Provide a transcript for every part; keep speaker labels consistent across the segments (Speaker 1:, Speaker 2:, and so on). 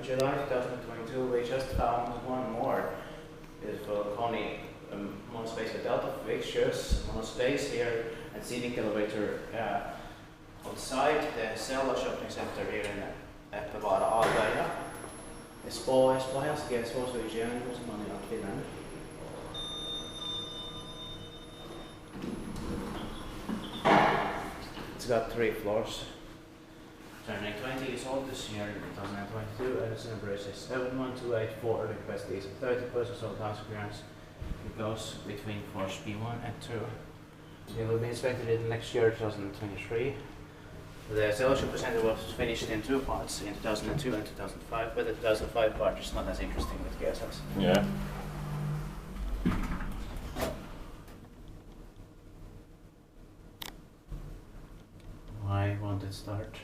Speaker 1: July 2022, we just found one more. It's for Kone monospace with Delta fixtures, monospace here, and scenic elevator on site. The Sello shopping center here in Espoo area. Espoo, helsike Espoo region, Finland. It's got 3 floors. Turning 20 years old this year in 2022, and its number is 71284. Request is 30% of house clearance. It goes between floors B1 and 2. It will be inspected in next year, 2023. The Sello shopping center was finished in 2 parts, in 2002 and 2005, but the 2005 part is not as interesting with guests.
Speaker 2: Yeah.
Speaker 1: Why won't it start?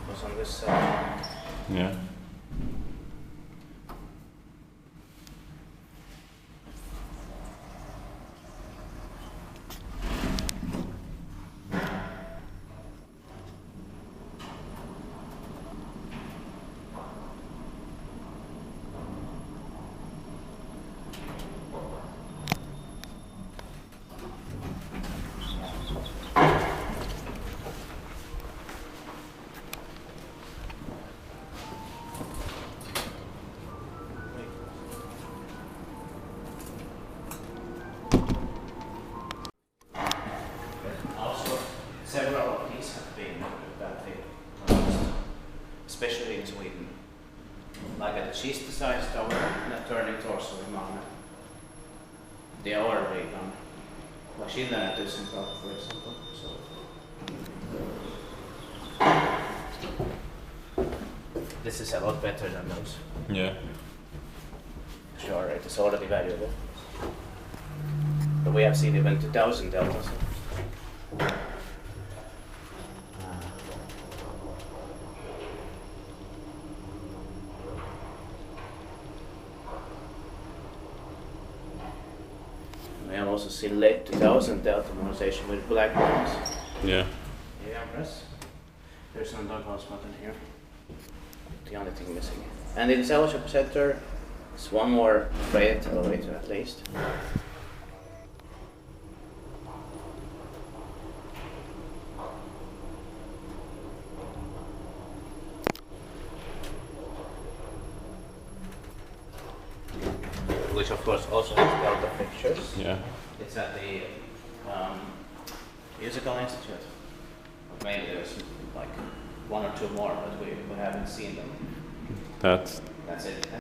Speaker 1: Was on this side.
Speaker 2: Yeah.
Speaker 1: Also, several of these have been badly noticed, especially in Sweden. Like at the Kista size tower, not turning torso in Malmö. They are already done. Like Finland is in Prague, for example. So. This is a lot better than those.
Speaker 2: Yeah.
Speaker 1: Sure, it is already valuable. But we have seen even 2000 deltas. We have also seen late 2000 delta modernization with black ones.
Speaker 2: Yeah.
Speaker 1: Yeah, press. There's some doghouse button here. The only thing missing. And in the Sello shopping center, it's one more freight elevator at least. Which of course also has delta pictures.
Speaker 2: Yeah.
Speaker 1: It's at the Musical Institute. Maybe there's like 1 or 2 more, but we haven't seen them.
Speaker 2: That's
Speaker 1: That's it.